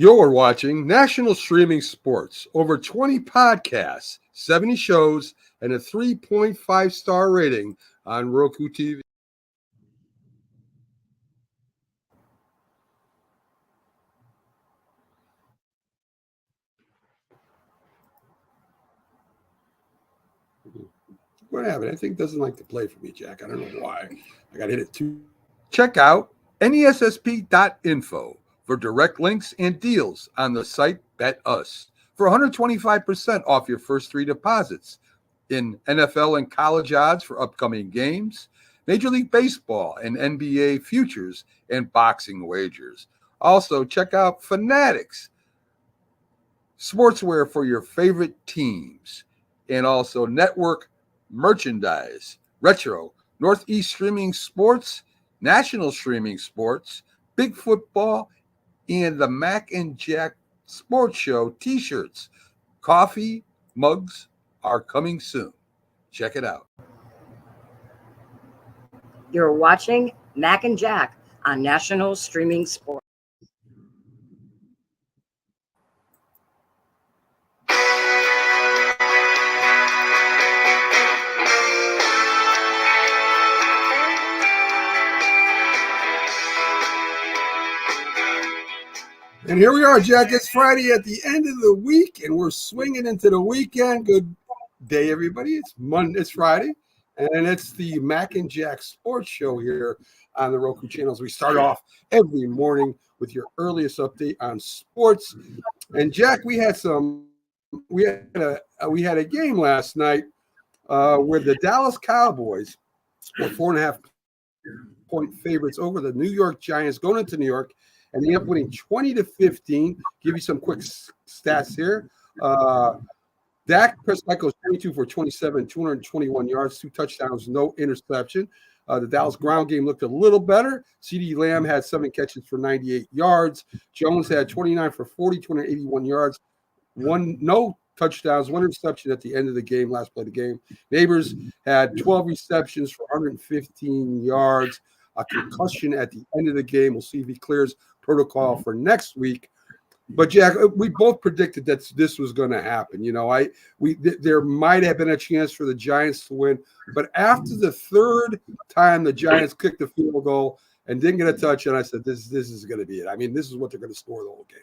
You're watching National Streaming Sports. Over 20 podcasts, 70 shows, and a 3.5-star rating on Roku TV. What happened? I think it doesn't like to play for me, Jack. I don't know why. I got to hit it too. Check out nessp.info for direct links and deals on the site Bet Us for 125% off your first three deposits in NFL and college odds for upcoming games, Major League Baseball and NBA futures, and boxing wagers. Also, check out Fanatics, sportswear for your favorite teams, and also network merchandise, retro, Northeast Streaming Sports, National Streaming Sports, Big Football, and the Mac and Jack Sports Show t-shirts. Coffee mugs are coming soon. Check it out. You're watching Mac and Jack on National Streaming Sports. And here we are, Jack. It's Friday at the end of the week, and we're swinging into the weekend. Good day, everybody. It's Monday. It's Friday, and it's the Mac and Jack Sports Show here on the Roku channels. We start off every morning with your earliest update on sports. And Jack, we had a game last night where the Dallas Cowboys were 4.5-point favorites over the New York Giants going into New York. And they end up winning 20-15. Give you some quick stats here. Dak Prescott goes 22 for 27, 221 yards, 2 touchdowns, no interception. The Dallas ground game looked a little better. CeeDee Lamb had 7 catches for 98 yards. Jones had 29 for 40, 281 yards. No touchdowns, 1 interception at the end of the game, last play of the game. Neighbors had 12 receptions for 115 yards. A concussion at the end of the game. We'll see if he clears protocol for next week. But Jack, we both predicted that this was going to happen. You know, there might have been a chance for the Giants to win, but after the third time the Giants kicked the field goal and didn't get a touchdown, I said, this is going to be it. I mean, this is what they're going to score the whole game.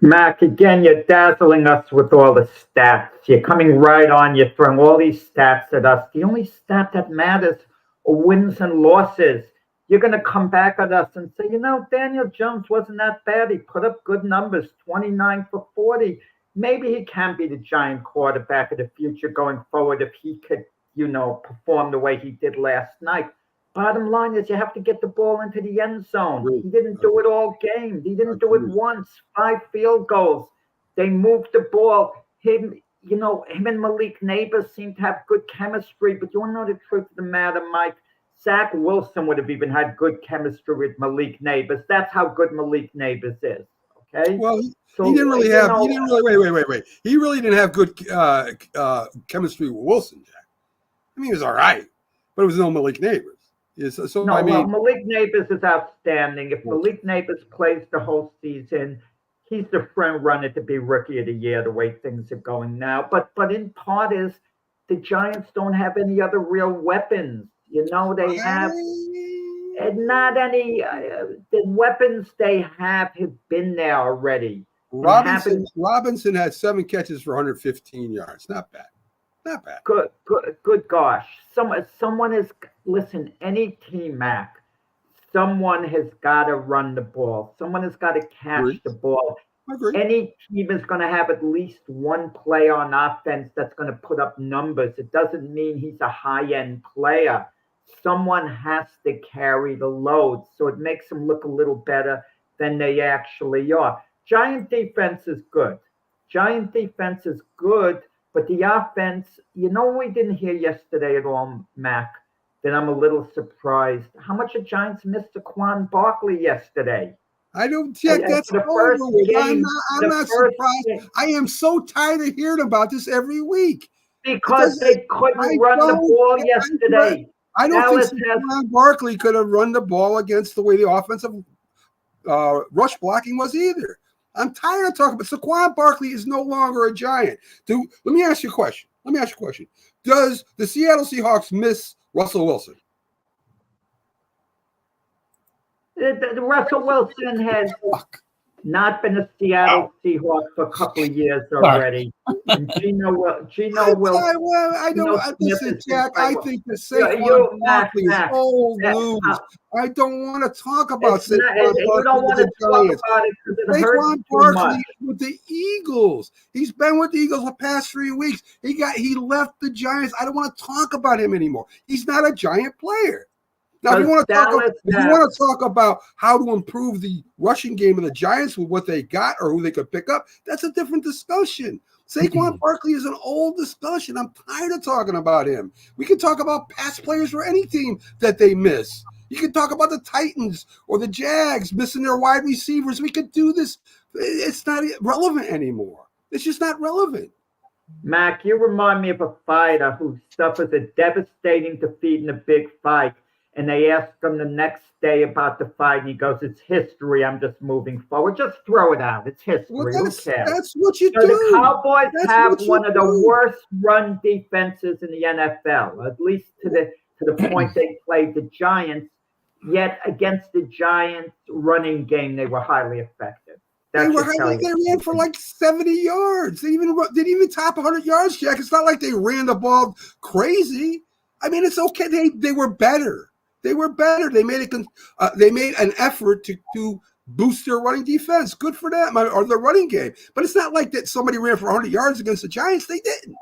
Mac, again, you're dazzling us with all the stats. You're coming right on. You're throwing all these stats at us. The only stat that matters are wins and losses. You're going to come back at us and say, Daniel Jones wasn't that bad. He put up good numbers, 29 for 40. Maybe he can be the Giant quarterback of the future going forward if he could, perform the way he did last night. Bottom line is you have to get the ball into the end zone. He didn't do it all game. He didn't do it once. 5 field goals. They moved the ball. Him and Malik Neighbors seem to have good chemistry, but you want to know the truth of the matter, Mike? Zach Wilson would have even had good chemistry with Malik Neighbors. That's how good Malik Neighbors is. Okay. Well, he didn't really have. He didn't really. Wait. He really didn't have good chemistry with Wilson, Jack. I mean, he was all right, but it was no Malik Neighbors. Malik Neighbors is outstanding. If Malik Neighbors plays the whole season, he's the front runner to be Rookie of the Year. The way things are going now, but in part is the Giants don't have any other real weapons. They have not any. The weapons they have been there already. Robinson had 7 catches for 115 yards. Not bad. Good gosh. Someone is, listen, any team, Mac, someone has got to run the ball. Someone has got to catch the ball. Any team is going to have at least one player on offense that's going to put up numbers. It doesn't mean he's a high-end player. Someone has to carry the load, so it makes them look a little better than they actually are. Giant defense is good, but the offense, we didn't hear yesterday at all, Mac, that I'm a little surprised. How much the Giants missed Saquon Barkley yesterday? I don't check. That's over with. I'm not surprised. I am so tired of hearing about this every week. Because they couldn't run the ball yesterday. I don't think Saquon Barkley could have run the ball against the way the offensive rush blocking was either. I'm tired of talking about Saquon Barkley is no longer a Giant. Let me ask you a question. Does the Seattle Seahawks miss Russell Wilson? The Russell Wilson has not been a Seattle Seahawk for a couple of years already. And Geno Wilson. I don't listen, Jack. I think the Saquon Barkley is old news. I don't want to talk about Saquon Barkley. You don't want to talk about it because it hurts Saquon too much. Barkley with the Eagles. He's been with the Eagles the past 3 weeks. He left the Giants. I don't want to talk about him anymore. He's not a Giant player. Now, if you want to talk about how to improve the rushing game of the Giants with what they got or who they could pick up, that's a different discussion. Saquon Barkley is an old discussion. I'm tired of talking about him. We can talk about past players for any team that they miss. You can talk about the Titans or the Jags missing their wide receivers. We could do this. It's not relevant anymore. It's just not relevant. Mac, you remind me of a fighter who suffers a devastating defeat in a big fight. And they asked him the next day about the fight, and he goes, "It's history. I'm just moving forward. Just throw it out. It's history. Well, Who cares?" That's what you do. The Cowboys have one of the worst run defenses in the NFL, at least to the point they played the Giants. Yet against the Giants' running game, they were highly effective. They ran for like 70 yards. They didn't even top 100 yards, Jack. It's not like they ran the ball crazy. I mean, it's okay. They were better. They were better. They made an effort to boost their running defense. Good for them, or their running game. But it's not like that somebody ran for 100 yards against the Giants. They didn't.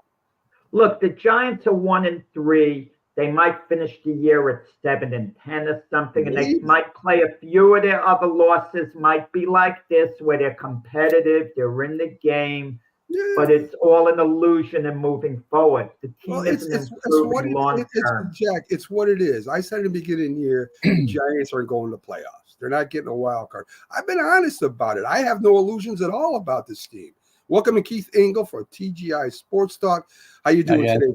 Look, the Giants are 1-3. They might finish the year at 7-10 or something, and they might play a few of their other losses. Might be like this, where they're competitive, they're in the game. Yeah. But it's all an illusion and moving forward. The team isn't improving long term. Jack, it's what it is. I said in the beginning of the year, the Giants aren't going to playoffs. They're not getting a wild card. I've been honest about it. I have no illusions at all about this team. Welcome to Keith Engle for TGI Sports Talk. How you doing today,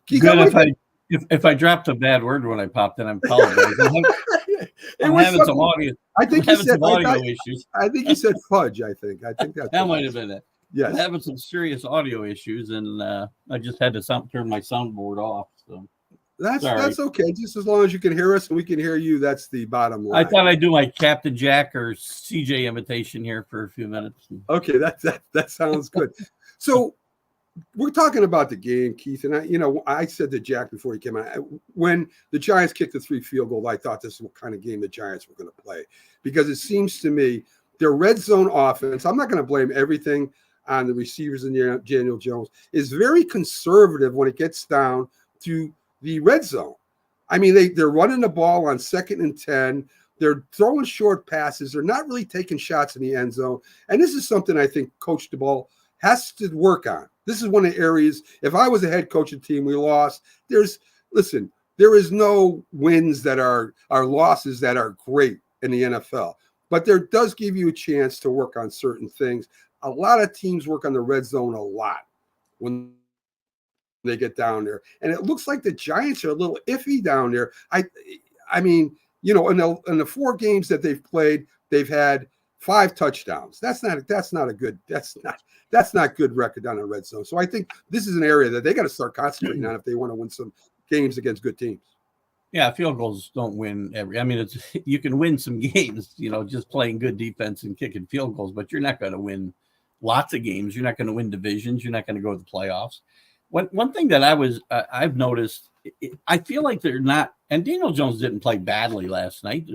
Keith? Good. If I dropped a bad word when I popped in, I'm apologizing. I'm having some audio. I think you said audio issues. I think you said fudge. I think that might have been it. Yes. I'm having some serious audio issues, and I just had to turn my soundboard off. So that's okay. Just as long as you can hear us and we can hear you, that's the bottom line. I thought I'd do my Captain Jack or CJ imitation here for a few minutes. Okay, that sounds good. So we're talking about the game, Keith, and I said to Jack before he came out, when the Giants kicked the 3 field goal, I thought this is what kind of game the Giants were going to play, because it seems to me their red zone offense, I'm not going to blame everything on the receivers and Daniel Jones, is very conservative when it gets down to the red zone. I mean, they're running the ball on 2nd and 10. They're throwing short passes. They're not really taking shots in the end zone. And this is something I think Coach DeBall has to work on. This is one of the areas, if I was a head coach of the team, we lost. There is no wins that are losses that are great in the NFL. But there does give you a chance to work on certain things. A lot of teams work on the red zone a lot when they get down there. And it looks like the Giants are a little iffy down there. I mean, in the 4 games that they've played, they've had 5 touchdowns. That's not good record on the red zone. So I think this is an area that they got to start concentrating on if they want to win some games against good teams. Yeah, field goals don't win you can win some games, just playing good defense and kicking field goals, but you're not going to win lots of games. You're not going to win divisions. You're not going to go to the playoffs. One thing that I've noticed, I feel like they're not, and Daniel Jones didn't play badly last night.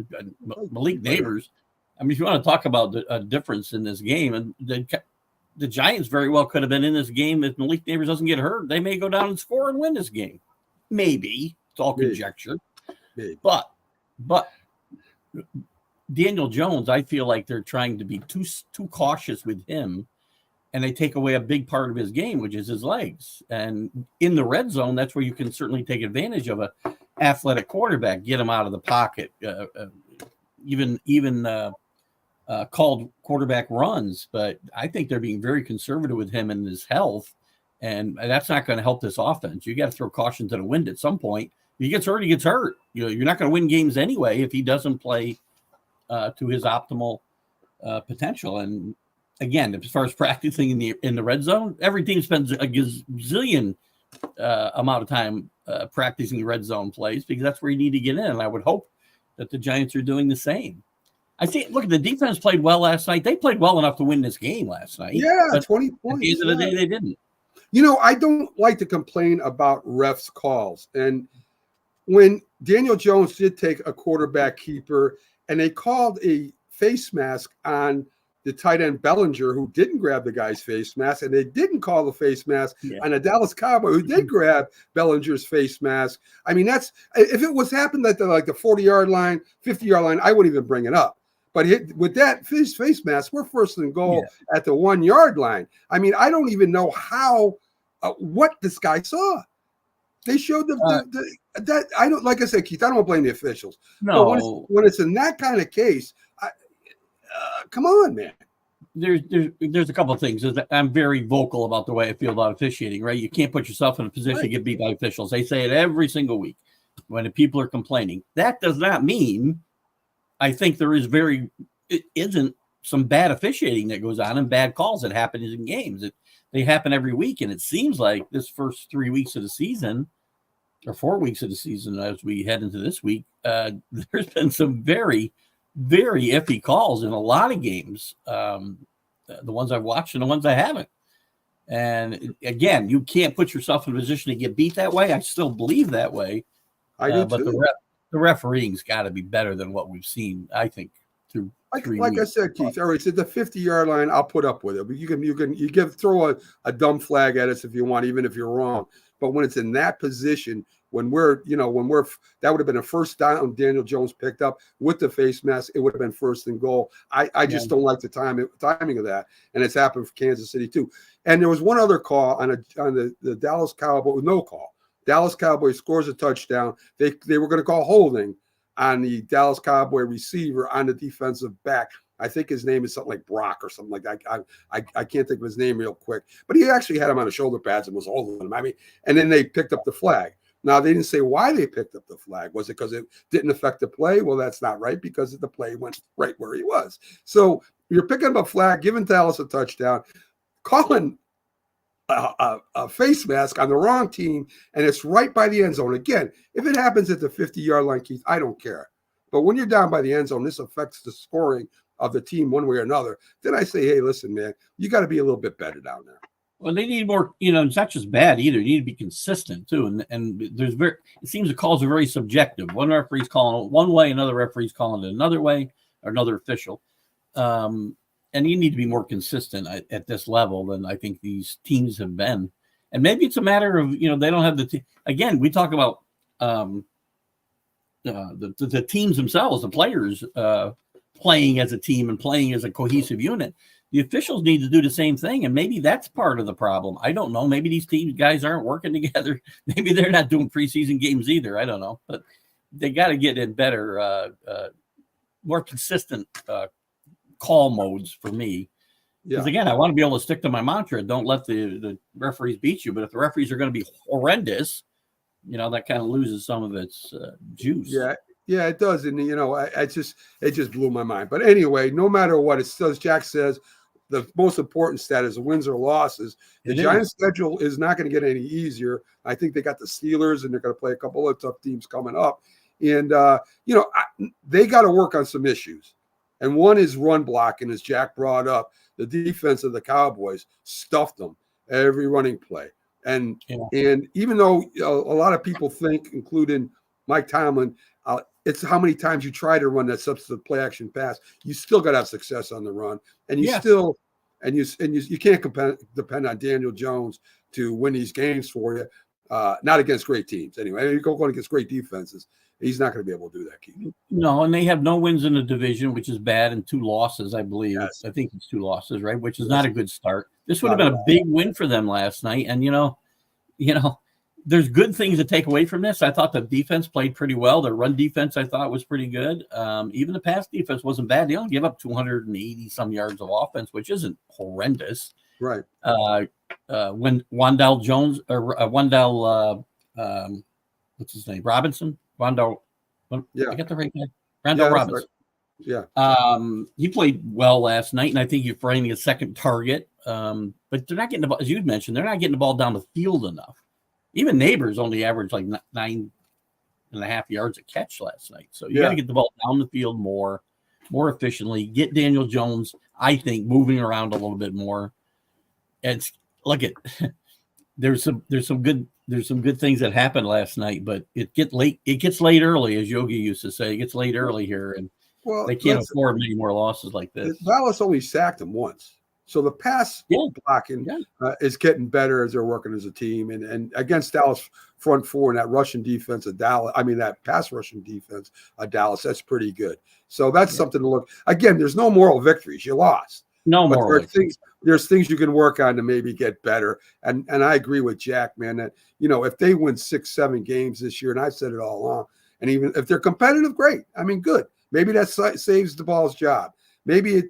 Malik Neighbors, if you want to talk about a difference in this game, and the Giants very well could have been in this game if Malik Neighbors doesn't get hurt. They may go down and score and win this game. Maybe. It's all conjecture. Maybe. But Daniel Jones, I feel like they're trying to be too cautious with him, and they take away a big part of his game, which is his legs. And in the red zone, that's where you can certainly take advantage of a athletic quarterback, get him out of the pocket, even called quarterback runs. But I think they're being very conservative with him and his health, and that's not going to help this offense. You got to throw caution to the wind at some point. If he gets hurt, he gets hurt. You're not going to win games anyway if he doesn't play to his optimal potential. And again, as far as practicing in the red zone, every team spends a gazillion amount of time practicing red zone plays because that's where you need to get in. And I would hope that the Giants are doing the same. I think, look, the defense played well last night. They played well enough to win this game last night. Yeah, but 20 at points. the end of the day, they didn't. You know, I don't like to complain about refs' calls. And when Daniel Jones did take a quarterback keeper and they called a face mask on the tight end Bellinger, who didn't grab the guy's face mask, and they didn't call the face mask on a Dallas Cowboy who did grab Bellinger's face mask. I mean, that's if it was happened at the 40-yard line, 50-yard line, I wouldn't even bring it up. But with that face mask, we're first and goal at the 1-yard line. I mean, I don't even know how what this guy saw. They showed that I don't, like I said, Keith, I don't want to blame the officials. No, but when it's in that kind of case, come on, man. There's a couple of things. I'm very vocal about the way I feel about officiating, right? You can't put yourself in a position to get beat by officials. They say it every single week when the people are complaining. That does not mean I think there isn't some bad officiating that goes on and bad calls that happen in games. They happen every week, and it seems like this first 3 weeks of the season or 4 weeks of the season as we head into this week, there's been some very, very iffy calls in a lot of games, the ones I've watched and the ones I haven't. And again, you can't put yourself in a position to get beat that way. I still believe that way. I do but too. The refereeing's got to be better than what we've seen, I think, through like I said, Keith. All right, it's at the 50-yard line. I'll put up with it. But you throw a dumb flag at us if you want, even if you're wrong. But when it's in that position, when we're that would have been a first down. Daniel Jones picked up with the face mask. It would have been first and goal. I just don't like the timing of that, and it's happened for Kansas City too. And there was one other call on the Dallas Cowboys. No call. Dallas Cowboys scores a touchdown. They were going to call holding on the Dallas Cowboy receiver on the defensive back. I think his name is something like Brock or something like that. I can't think of his name real quick, but he actually had him on the shoulder pads and was holding him. I mean, and then they picked up the flag. Now, they didn't say why they picked up the flag. Was it because it didn't affect the play? Well, that's not right because the play went right where he was. So you're picking up a flag, giving Dallas a touchdown, calling a face mask on the wrong team, and it's right by the end zone. Again, if it happens at the 50-yard line, Keith, I don't care. But when you're down by the end zone, this affects the scoring of the team one way or another. Then I say, hey, listen, man, you got to be a little bit better down there. Well, they need more, it's not just bad either. You need to be consistent too. And it seems the calls are very subjective. One referee's calling it one way, another referee's calling it another way, or another official. And you need to be more consistent at this level than I think these teams have been. And maybe it's a matter of, they don't have the team. Again, we talk about the teams themselves, the players playing as a team and playing as a cohesive unit. The officials need to do the same thing, and maybe that's part of the problem. I don't know. Maybe these guys aren't working together. Maybe they're not doing preseason games either. I don't know. But they got to get in better, more consistent call modes for me. Because, again, I want to be able to stick to my mantra. Don't let the referees beat you. But if the referees are going to be horrendous, that kind of loses some of its juice. Yeah, it does. And, it just blew my mind. But anyway, no matter what, it still, as Jack says, the most important stat is the wins or losses. The Giants' schedule is not going to get any easier. I think they got the Steelers, and they're going to play a couple of tough teams coming up. And, they got to work on some issues. And one is run blocking, as Jack brought up. The defense of the Cowboys stuffed them every running play. And even though a lot of people think, including Mike Tomlin, it's how many times you try to run that substantive play action pass. You still got to have success on the run, and you can't depend on Daniel Jones to win these games for you. Not against great teams, anyway. You go going against great defenses. He's not going to be able to do that, Keith. No, and they have no wins in the division, which is bad, and 2 losses, I believe. Yes. I think it's 2 losses, right? Which is not a good start. This would have been a big win for them last night, and there's good things to take away from this. I thought the defense played pretty well. The run defense, I thought, was pretty good. Even the pass defense wasn't bad. They only gave up 280 some yards of offense, which isn't horrendous. Right. When Wandell Jones or what's his name? Robinson. Wandell. I get the right guy. Randall Robinson. Yeah. He played well last night, and I think you're finding a second target. But they're not getting the ball, as you mentioned, they're not getting the ball down the field enough. Even Neighbors only averaged like 9.5 yards a catch last night. So you got to get the ball down the field more efficiently. Get Daniel Jones, I think, moving around a little bit more. And look at there's some good things that happened last night, but it gets late early, as Yogi used to say. It gets late early here, and they can't afford many more losses like this. Dallas only sacked him once. So the pass blocking is getting better as they're working as a team. And against Dallas front four and that rushing defense of Dallas, that pass rushing defense of Dallas, that's pretty good. So that's something to look. Again, there's no moral victories. You lost. No moral victories. There's things you can work on to maybe get better. And I agree with Jack, man, that, if they win 6-7 games this year, and I've said it all along, and even if they're competitive, great. Good. Maybe that saves the ball's job. Maybe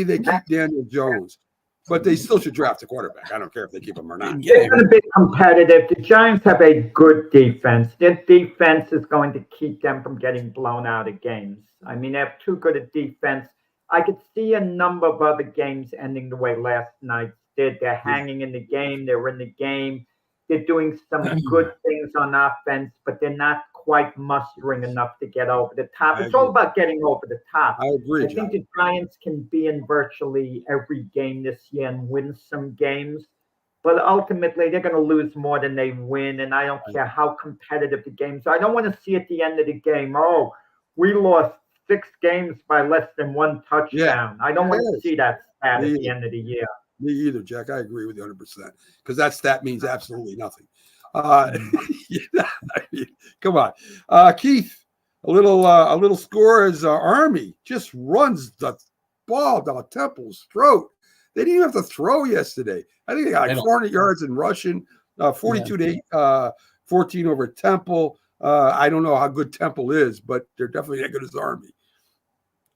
they keep Daniel Jones, but they still should draft a quarterback. I don't care if they keep him or not. They're going to be competitive. The Giants have a good defense. Their defense is going to keep them from getting blown out of games. They have too good a defense. I could see a number of other games ending the way last night did. They're hanging in the game. They're in the game. They're doing some good things on offense, but they're not quite mustering enough to get over the top. It's all about getting over the top. I agree. I think the Giants can be in virtually every game this year and win some games, but ultimately they're going to lose more than they win, and I don't care how competitive the games are. I don't want to see at the end of the game, we lost 6 games by less than 1 touchdown. I don't want to see that stat at the end of the year. Me either, Jack. I agree with you 100% because that stat means absolutely nothing. Come on, Keith. A little score as Army just runs the ball down Temple's throat. They didn't even have to throw yesterday. I think they got like 400 yards in rushing, 42 to 14 over Temple. I don't know how good Temple is, but they're definitely not good as Army.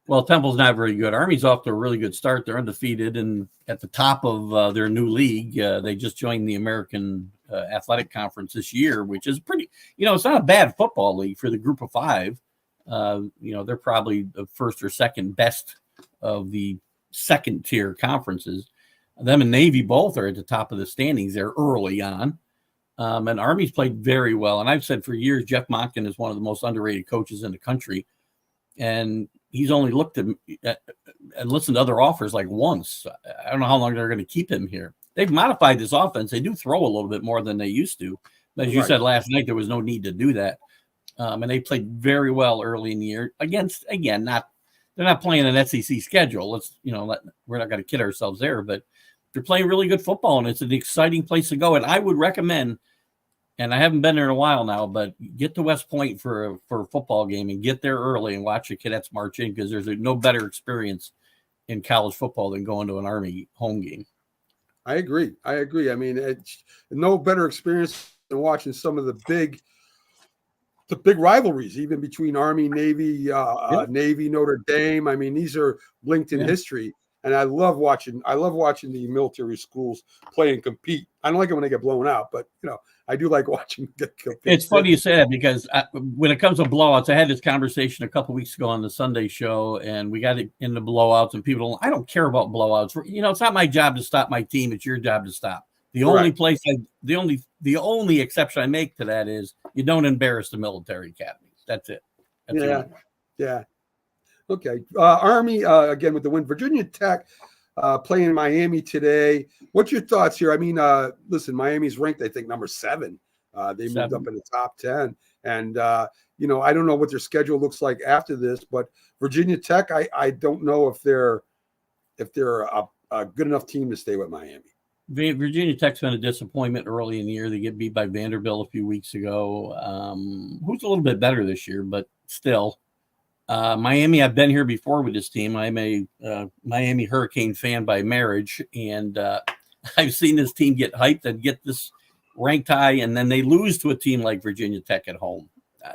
Well, Temple's not very good. Army's off to a really good start. They're undefeated and at the top of their new league. They just joined the American Athletic Conference this year, which is pretty, it's not a bad football league for the group of 5. They're probably the first or second best of the second tier conferences. Them and Navy both are at the top of the standings there early on. And Army's played very well. And I've said for years, Jeff Monken is one of the most underrated coaches in the country. And he's only looked at and listened to other offers like once. I don't know how long they're going to keep him here. They've modified this offense. They do throw a little bit more than they used to. As you said last night, there was no need to do that. And they played very well early in the year against, again, they're not playing an SEC schedule. We're not going to kid ourselves there, but they're playing really good football, and it's an exciting place to go. And I would recommend, and I haven't been there in a while now, but get to West Point for a football game and get there early and watch the cadets march in, because there's no better experience in college football than going to an Army home game. I agree. It's no better experience than watching some of the big rivalries, even between Army, Navy, Navy, Notre Dame. These are linked in history. And I love watching the military schools play and compete. I don't like it when they get blown out, but I do like watching them compete. It's funny you say that, because when it comes to blowouts, I had this conversation a couple of weeks ago on the Sunday show, and we got into blowouts, and people I don't care about blowouts. It's not my job to stop my team. It's your job to stop. The only place the only exception I make to that is you don't embarrass the military academies. That's it. Yeah. Okay. Army, again, with the win. Virginia Tech playing Miami today. What's your thoughts here? Listen, Miami's ranked, I think, number 7. They moved up in the top 10. And, I don't know what their schedule looks like after this, but Virginia Tech, I don't know if they're a good enough team to stay with Miami. Virginia Tech's been a disappointment early in the year. They get beat by Vanderbilt a few weeks ago, who's a little bit better this year, but still. Miami, I've been here before with this team. I'm a Miami Hurricane fan by marriage, and I've seen this team get hyped and get this ranked high, and then they lose to a team like Virginia Tech at home.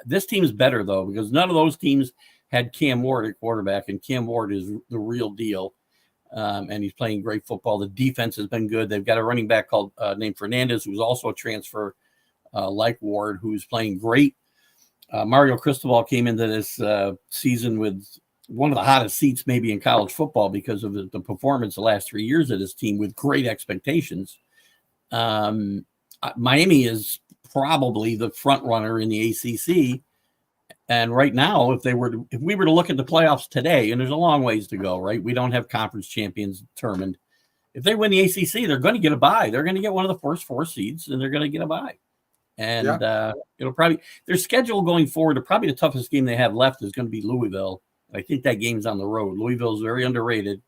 This team is better, though, because none of those teams had Cam Ward at quarterback, and Cam Ward is the real deal, and he's playing great football. The defense has been good. They've got a running back named Fernandez, who's also a transfer like Ward, who's playing great. Mario Cristobal came into this season with one of the hottest seats maybe in college football because of the performance the last 3 years of this team with great expectations. Miami is probably the front runner in the ACC. And right now, if we were to look at the playoffs today, and there's a long ways to go, right? We don't have conference champions determined. If they win the ACC, they're going to get a bye. They're going to get one of the first 4 seeds, and they're going to get a bye. And it'll probably their schedule going forward. Probably the toughest game they have left is going to be Louisville. I think that game's on the road. Louisville is very underrated.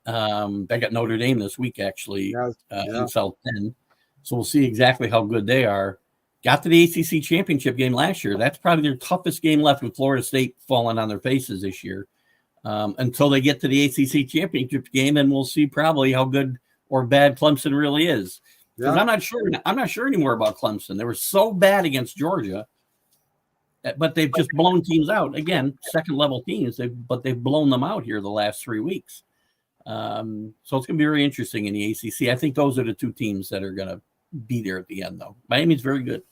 They got Notre Dame this week actually in South Bend, so we'll see exactly how good they are. Got to the ACC championship game last year. That's probably their toughest game left, with Florida State falling on their faces this year. Until they get to the ACC championship game, and we'll see probably how good or bad Clemson really is. Because I'm not sure anymore about Clemson. They were so bad against Georgia, but they've just blown teams out. Again, second level teams, but they've blown them out here the last 3 weeks. So it's going to be very interesting in the ACC. I think those are the 2 teams that are going to be there at the end, though. Miami's very good.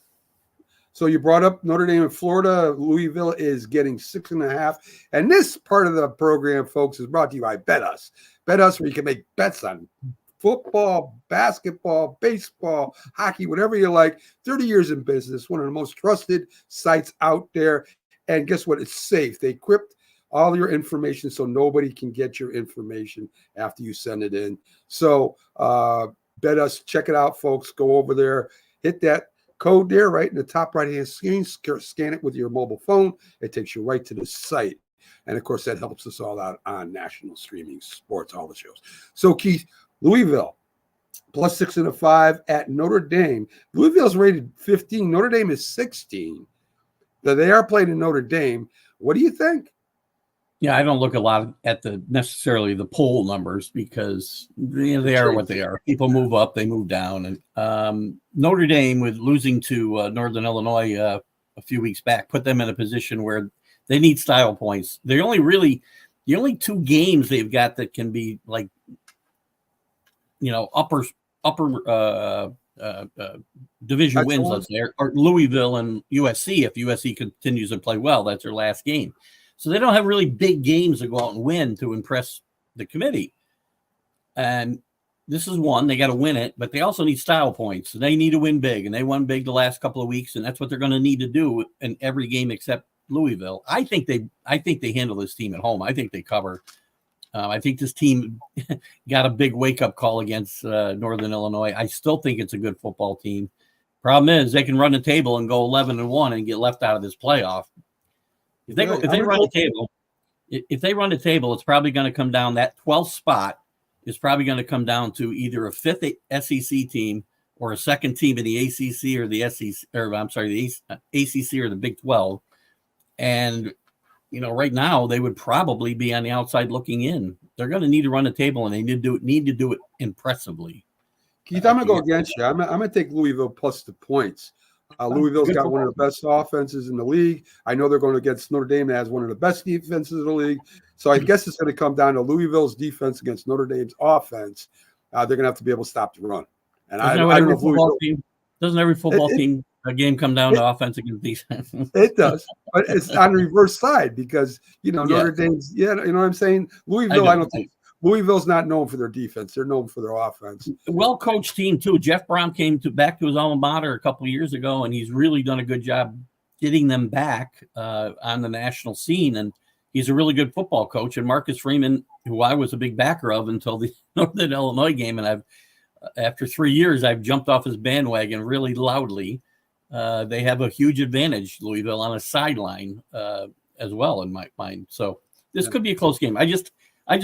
So you brought up Notre Dame in Florida. Louisville is getting 6.5. And this part of the program, folks, is brought to you by Bet Us. Bet Us, where you can make bets on football, basketball, baseball, hockey, whatever you like. 30 years in business, one of the most trusted sites out there. And guess what? It's safe. They equipped all your information so nobody can get your information after you send it in. So Bet Us, check it out, folks. Go over there, hit that code there right in the top right-hand screen, scan it with your mobile phone. It takes you right to the site. And, of course, that helps us all out on national streaming sports, all the shows. So, Keith, Louisville, plus 6.5 at Notre Dame. Louisville's rated 15. Notre Dame is 16. Now, they are playing in Notre Dame. What do you think? Yeah, I don't look a lot at necessarily the poll numbers, because they are what they are. People move up, they move down. And Notre Dame, with losing to Northern Illinois a few weeks back, put them in a position where they need style points. The only 2 games they've got that can be like, upper division wins, let's say, are Louisville and USC. If USC continues to play well, that's their last game. So they don't have really big games to go out and win to impress the committee. And this is one. They got to win it, but they also need style points. They need to win big, and they won big the last couple of weeks, and that's what they're going to need to do in every game except Louisville. I think they handle this team at home. I think they cover. I think this team got a big wake-up call against Northern Illinois. I still think it's a good football team. Problem is, they can run the table and go 11-1 and get left out of this playoff. If they run the table, it's probably going to come down. That 12th spot is probably going to come down to either a 5th SEC team or a second team in the ACC or the SEC, or I'm sorry, the ACC or the Big 12. And right now they would probably be on the outside looking in. They're going to need to run the table, and they need to do it impressively. Keith, I'm going to go against you. I'm going to take Louisville plus the points. Louisville's got one of the best offenses in the league. I know they're going against Notre Dame that has one of the best defenses in the league. So I guess it's going to come down to Louisville's defense against Notre Dame's offense. They're going to have to be able to stop the run. And I don't know if Louisville doesn't every football team a game come down to offense against defense? It does, but it's on the reverse side because Notre Dame's. You know what I'm saying? Louisville, I don't think. Louisville's not known for their defense. They're known for their offense. Well-coached team, too. Jeff Brown came back to his alma mater a couple of years ago, and he's really done a good job getting them back on the national scene. And he's a really good football coach. And Marcus Freeman, who I was a big backer of until the Northern Illinois game, and after 3 years, I've jumped off his bandwagon really loudly. They have a huge advantage, Louisville, on a sideline as well, in my mind. So this could be a close game. I just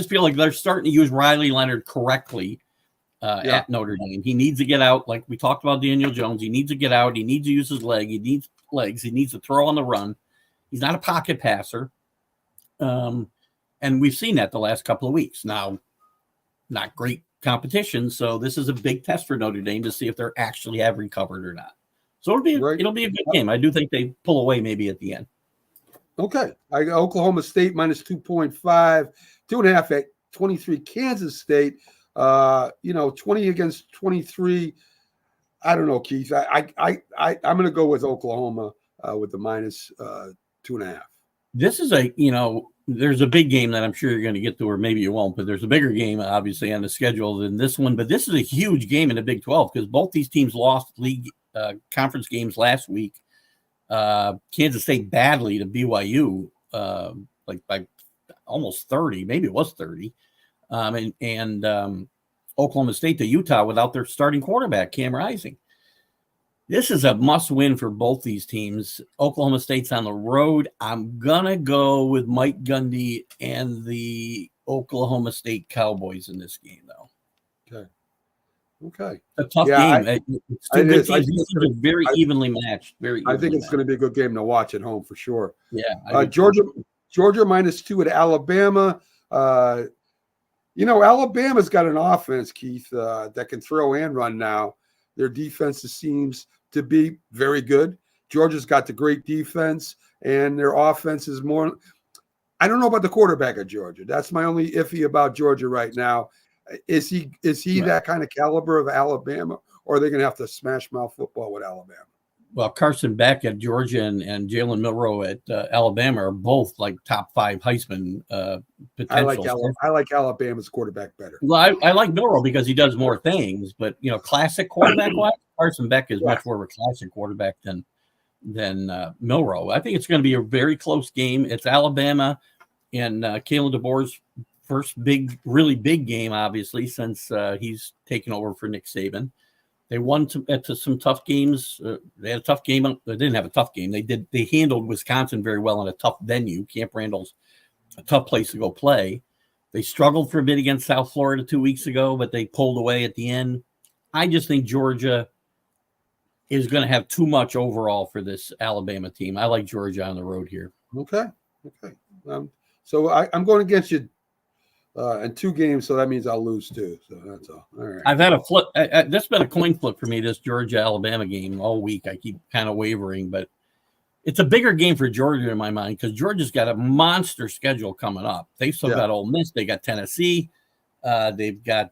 feel like they're starting to use Riley Leonard correctly at Notre Dame. He needs to get out, like we talked about Daniel Jones. He needs to get out. He needs to use his leg. He needs legs. He needs to throw on the run. He's not a pocket passer. And we've seen that the last couple of weeks. Now, not great competition, so this is a big test for Notre Dame to see if they're actually have recovered or not. So it'll be a good game. I do think they pull away maybe at the end. Okay. I got Oklahoma State minus 2.5, 2.5 at 23. Kansas State, 20 against 23. I don't know, Keith. I'm going to go with Oklahoma with the minus 2.5. This is there's a big game that I'm sure you're going to get to, or maybe you won't, but there's a bigger game, obviously, on the schedule than this one. But this is a huge game in the Big 12 because both these teams lost league conference games last week. Kansas State badly to BYU, like by almost 30, maybe it was 30. And Oklahoma State to Utah without their starting quarterback, Cam Rising. This is a must-win for both these teams. Oklahoma State's on the road. I'm going to go with Mike Gundy and the Oklahoma State Cowboys in this game, though. Okay. A tough game. It's two good teams. These teams are very evenly matched. I think it's going to be a good game to watch at home for sure. Yeah. Georgia -2 at Alabama. Alabama's got an offense, Keith, that can throw and run now. Their defense seems to be very good. Georgia's got the great defense, and their offense is more. I don't know about the quarterback of Georgia. That's my only iffy about Georgia right now. Is he right. That kind of caliber of Alabama, or are they going to have to smash mouth football with Alabama? Well, Carson Beck at Georgia and Jalen Milroe at Alabama are both like top 5 Heisman potentials. I like Alabama's quarterback better. Well, I like Milroe because he does more things, but classic quarterback-wise, Carson Beck is much more of a classic quarterback than Milroe. I think it's going to be a very close game. It's Alabama and Kalen DeBoer's first really big game, obviously, since he's taken over for Nick Saban. They won to some tough games. They had a tough game. They didn't have a tough game. They handled Wisconsin very well in a tough venue. Camp Randall's a tough place to go play. They struggled for a bit against South Florida 2 weeks ago, but they pulled away at the end. I just think Georgia is going to have too much overall for this Alabama team. I like Georgia on the road here. Okay. So I'm going against you in 2 games, so that means I'll lose 2. So that's all. All right. I've had a flip. That's been a coin flip for me, this Georgia-Alabama game all week. I keep kind of wavering, but it's a bigger game for Georgia in my mind because Georgia's got a monster schedule coming up. They've still got Ole Miss. They got Tennessee. They've got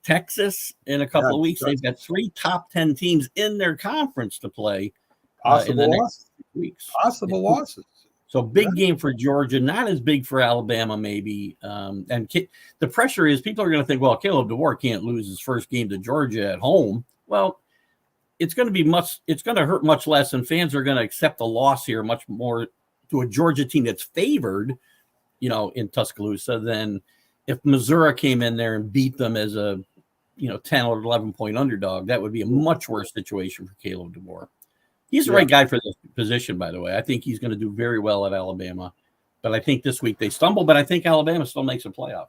Texas in a couple of weeks. They've got 3 top 10 teams in their conference to play in the next weeks. Possible losses. So big game for Georgia, not as big for Alabama maybe. And the pressure is people are going to think, well, Caleb DeBoer can't lose his first game to Georgia at home. Well, it's going to hurt much less, and fans are going to accept the loss here much more to a Georgia team that's favored, in Tuscaloosa than if Missouri came in there and beat them as a, 10 or 11 point underdog. That would be a much worse situation for Caleb DeBoer. He's the right guy for this position, by the way. I think he's going to do very well at Alabama. But I think this week they stumble, but I think Alabama still makes a playoff.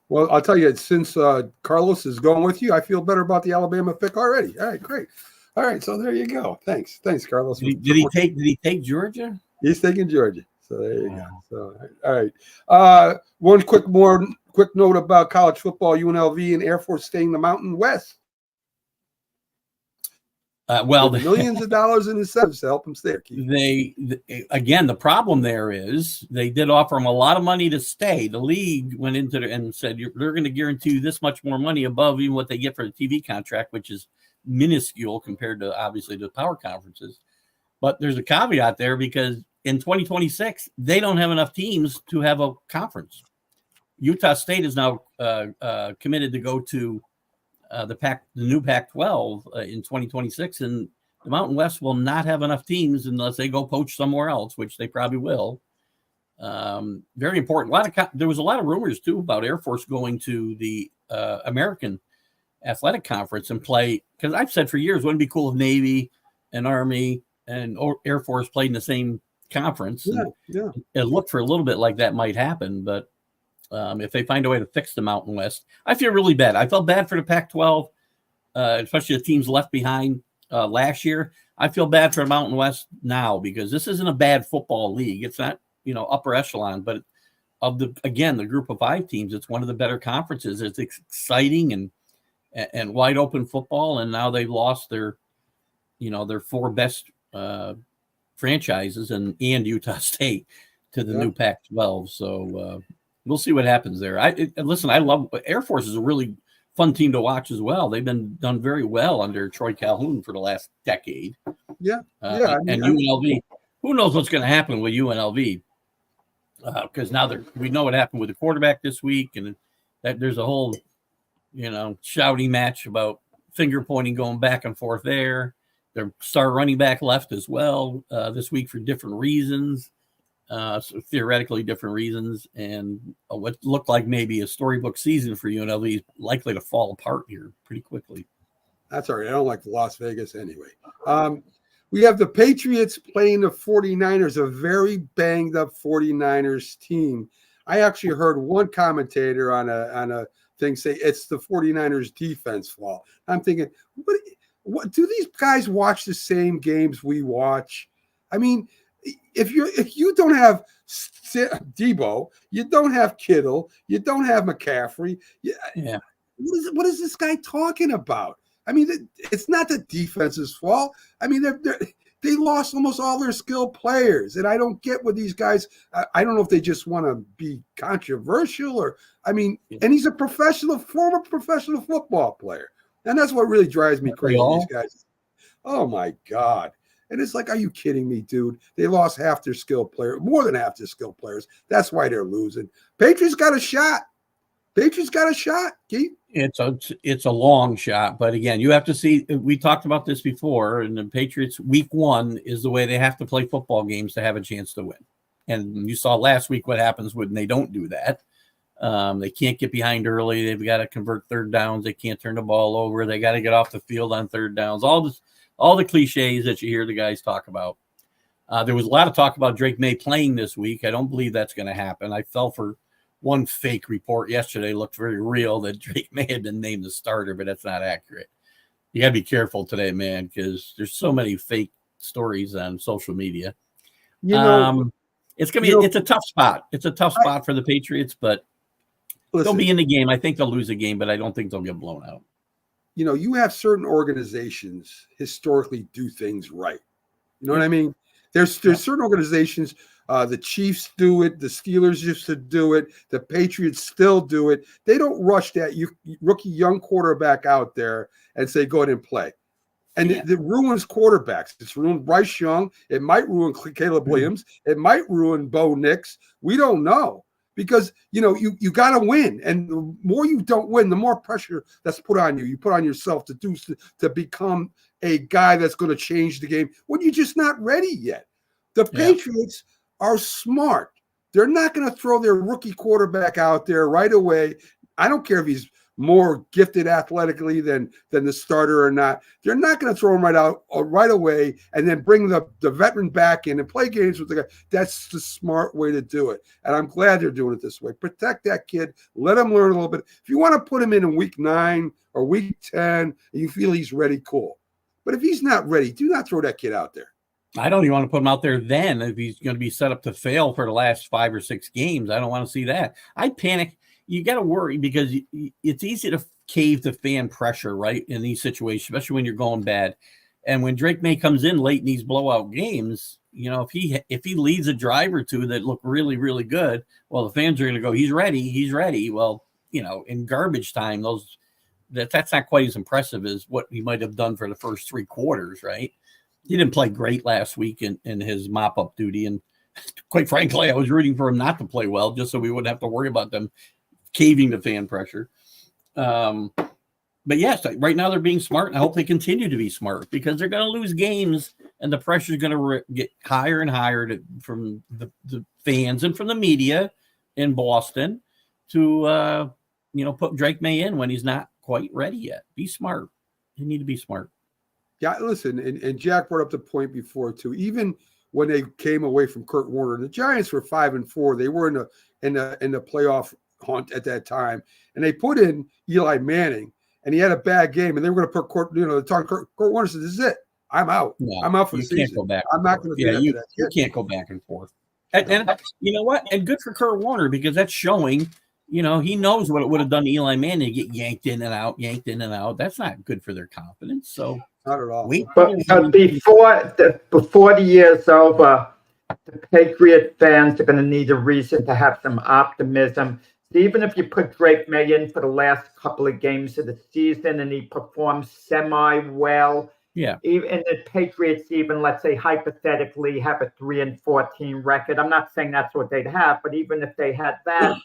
Well, I'll tell you, since Carlos is going with you, I feel better about the Alabama pick already. All right, great. All right, so there you go. Thanks, Carlos. Did he take Georgia? He's taking Georgia. So there you go. So all right. One quick note about college football: UNLV and Air Force staying the Mountain West. Millions of dollars in incentives to help them stay. Again, the problem there is they did offer them a lot of money to stay. The league went into it and said they're going to guarantee you this much more money above even what they get for the TV contract, which is minuscule compared to obviously the power conferences. But there's a caveat there because in 2026 they don't have enough teams to have a conference. Utah State is now committed to go to the new Pac-12 in 2026, and the Mountain West will not have enough teams unless they go poach somewhere else, which they probably will. Very important. There was a lot of rumors too about Air Force going to the American Athletic Conference and play, because I've said for years, wouldn't it be cool if Navy and Army and Air Force played in the same conference? Yeah. It looked for a little bit like that might happen, but if they find a way to fix the Mountain West, I feel really bad. I felt bad for the Pac-12, especially the teams left behind last year. I feel bad for the Mountain West now because this isn't a bad football league. It's not, upper echelon, but the group of 5 teams, it's one of the better conferences. It's exciting and wide open football. And now they've lost their 4 best franchises and Utah State to the new Pac-12. So, we'll see what happens there. I love Air Force is a really fun team to watch as well. They've been done very well under Troy Calhoun for the last decade. Yeah. And UNLV, who knows what's going to happen with UNLV? because now we know what happened with the quarterback this week, and that there's a whole, shouting match about finger pointing going back and forth there. Their star running back left as well this week for different reasons, so theoretically different reasons, and what looked like maybe a storybook season for UNLV is likely to fall apart here pretty quickly. That's all right. I don't like Las Vegas anyway. We have the Patriots playing the 49ers, a very banged up 49ers team. I actually heard one commentator on a thing say it's the 49ers defense fault. I'm thinking, what do these guys watch the same games we watch? I mean, if you don't have Debo, you don't have Kittle, you don't have McCaffrey. Yeah. What is this guy talking about? I mean, it's not the defense's fault. I mean, they lost almost all their skilled players, and I don't get what these guys. I don't know if they just want to be controversial or. I mean, and he's a former professional football player, and that's what really drives me crazy. These guys. Oh my God! And it's like, are you kidding me, dude? They lost half their skilled players, more than half their skilled players. That's why they're losing. Patriots got a shot. Keith. It's a long shot, but again, you have to see. We talked about this before, and the Patriots week 1 is the way they have to play football games to have a chance to win. And you saw last week what happens when they don't do that. They can't get behind early. They've got to convert third downs. They can't turn the ball over. They got to get off the field on third downs. All the cliches that you hear the guys talk about. There was a lot of talk about Drake May playing this week. I don't believe that's going to happen. I fell for one fake report yesterday, looked very real, that Drake may have been named the starter, but that's not accurate. You got to be careful today, man, because there's so many fake stories on social media. It's gonna be it's a tough spot. It's a tough spot for the Patriots, but they'll be in the game. I think they'll lose a game, but I don't think they'll get blown out. You have certain organizations historically do things right. You know what I mean? There's certain organizations. The Chiefs do it. The Steelers used to do it. The Patriots still do it. They don't rush that rookie young quarterback out there and say, go ahead and play. And it ruins quarterbacks. It's ruined Bryce Young. It might ruin Caleb Williams. It might ruin Bo Nix. We don't know because, you got to win. And the more you don't win, the more pressure that's put on you. You put on yourself to become a guy that's going to change the game when you're just not ready yet. The Patriots are smart. They're not going to throw their rookie quarterback out there right away. I don't care if he's more gifted athletically than the starter or not. They're not going to throw him right away and then bring the veteran back in and play games with the guy. That's the smart way to do it. And I'm glad they're doing it this way. Protect that kid. Let him learn a little bit. If you want to put him in week 9 or week 10 and you feel he's ready, cool. But if he's not ready, do not throw that kid out there. I don't even want to put him out there then if he's going to be set up to fail for the last 5 or 6 games. I don't want to see that. I panic. You got to worry because it's easy to cave to fan pressure, right, in these situations, especially when you're going bad. And when Drake May comes in late in these blowout games, if he leads a drive or two that look really, really good, well, the fans are going to go, he's ready. Well, in garbage time, that's not quite as impressive as what he might have done for the first 3 quarters, right? He didn't play great last week in his mop-up duty. And quite frankly, I was rooting for him not to play well just so we wouldn't have to worry about them caving to fan pressure. But yes, right now they're being smart, and I hope they continue to be smart because they're going to lose games, and the pressure is going to get higher and higher from the fans and from the media in Boston to put Drake May in when he's not quite ready yet. Be smart. You need to be smart. Yeah, listen, and Jack brought up the point before too. Even when they came away from Kurt Warner, the Giants were 5-4. They were in the playoff hunt at that time, and they put in Eli Manning, and he had a bad game, and they were going to put Kurt Warner said, "This is it. I'm out. I'm out for the season. Can't go back. I'm not going to do that." You can't go back and forth. And you know what? And good for Kurt Warner because that's showing. He knows what it would have done to Eli Manning to get yanked in and out. That's not good for their confidence. So. Not at all. But before the year's over, the Patriot fans are going to need a reason to have some optimism. So even if you put Drake May in for the last couple of games of the season and he performs semi-well, Yeah. Even the Patriots, even let's say hypothetically, have a 3-14 record. I'm not saying that's what they'd have, but even if they had that,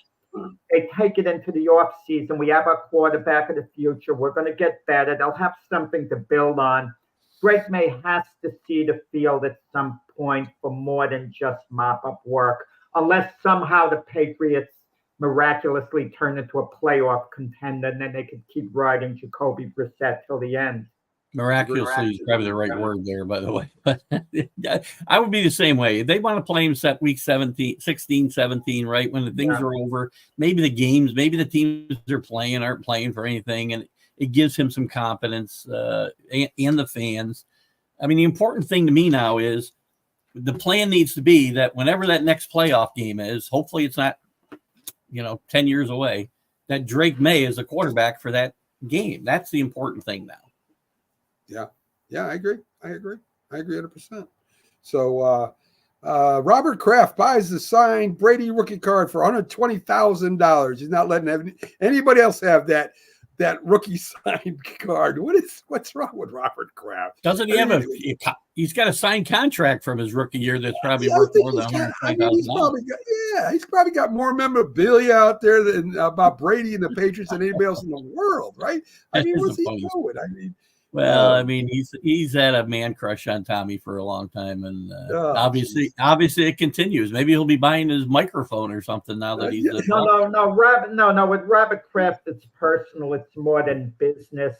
they take it into the off season. We have our quarterback of the future. We're going to get better. They'll have something to build on. Drake May has to see the field at some point for more than just mop up work, unless somehow the Patriots miraculously turn into a playoff contender, and then they could keep riding Jacoby Brissett till the end. Miraculously is probably the right word there, by the way. But I would be the same way. If they want to play him set week 17, 16, 17, right? When the things are over, maybe the games, maybe the teams they're playing aren't playing for anything. And it gives him some confidence and the fans. I mean, the important thing to me now is the plan needs to be that whenever that next playoff game is, hopefully it's not, 10 years away, that Drake May is a quarterback for that game. That's the important thing now. Yeah, I agree 100%. So Robert Kraft buys the signed Brady rookie card for $120,000. He's not letting anybody else have that rookie signed card. What's wrong with Robert Kraft? Doesn't he have he's got a signed contract from his rookie year that's probably worth more than $120,000. He's probably got more memorabilia out there than about Brady and the Patriots than anybody else in the world, right? I mean, what's he doing? Well, I mean, he's had a man crush on Tommy for a long time, and obviously it continues. Maybe he'll be buying his microphone or something now that he's no. With Robert Kraft, it's personal. It's more than business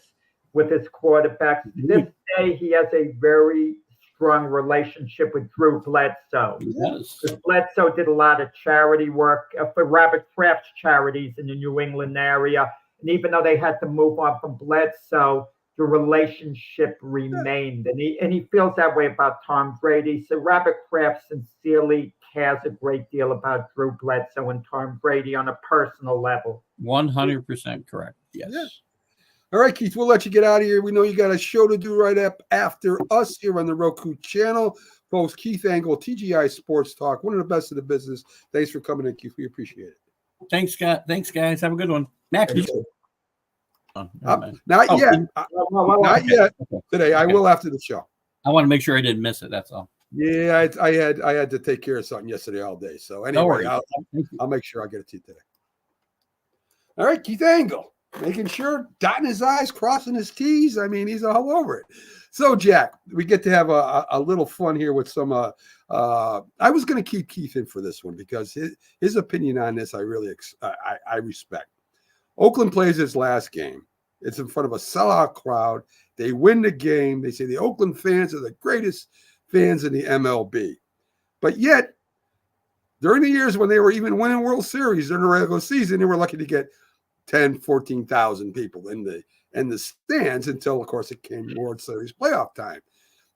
with his quarterbacks. To this day, he has a very strong relationship with Drew Bledsoe. Yes. Bledsoe did a lot of charity work for Robert Kraft's charities in the New England area, and even though they had to move on from Bledsoe, the relationship remained, and he feels that way about Tom Brady. So Robert Kraft sincerely cares a great deal about Drew Bledsoe and Tom Brady on a personal level. 100% correct. Yes. Yeah. All right, Keith, we'll let you get out of here. We know you got a show to do right up after us here on the Roku channel. Folks, Keith Engle, TGI Sports Talk, one of the best in the business. Thanks for coming in, Keith. We appreciate it. Thanks, Scott. Thanks, guys. Have a good one. Max, not yet today. I will after the show. I want to make sure I didn't miss it. That's all. Yeah, I had to take care of something yesterday all day. So anyway, I'll make sure I get it to you today. All right, Keith Engle, making sure, dotting his I's, crossing his T's. I mean, he's all over it. So, Jack, we get to have a little fun here with some. I was going to keep Keith in for this one because his opinion on this I really I respect. Oakland plays his last game. It's in front of a sellout crowd. They win the game. They say the Oakland fans are the greatest fans in the MLB. But yet, during the years when they were even winning World Series during the regular season, they were lucky to get 10, 14,000 people in the stands until, of course, it came World Series playoff time.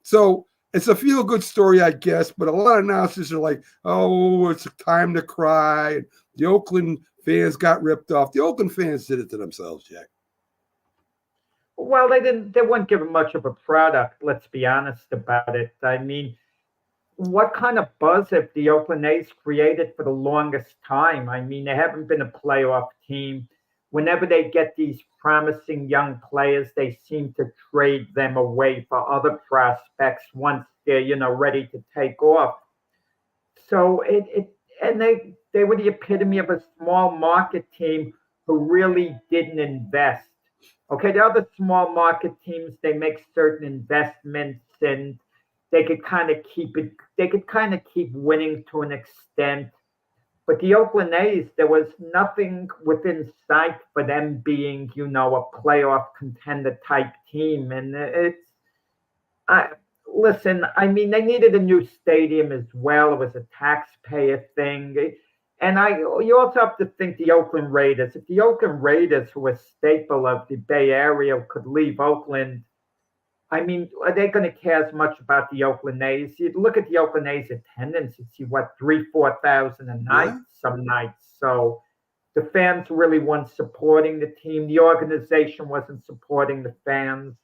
So it's a feel-good story, I guess, but a lot of announcers are like, oh, it's time to cry. The Oakland fans got ripped off. The Oakland fans did it to themselves, Jack. Well, they weren't given much of a product, let's be honest about it. I mean, what kind of buzz have the Oakland A's created for the longest time? I mean, they haven't been a playoff team. Whenever they get these promising young players, they seem to trade them away for other prospects once they're, ready to take off. So they were the epitome of a small market team who really didn't invest. Okay, the other small market teams, they make certain investments and they could kind of keep winning to an extent. But the Oakland A's, there was nothing within sight for them being, a playoff contender type team. And listen, I mean, they needed a new stadium as well. It was a taxpayer thing. And you also have to think the Oakland Raiders. If the Oakland Raiders, who are a staple of the Bay Area, could leave Oakland, I mean, are they going to care as much about the Oakland A's? You look at the Oakland A's attendance, you see 3,000-4,000 a night some nights. So the fans really weren't supporting the team. The organization wasn't supporting the fans.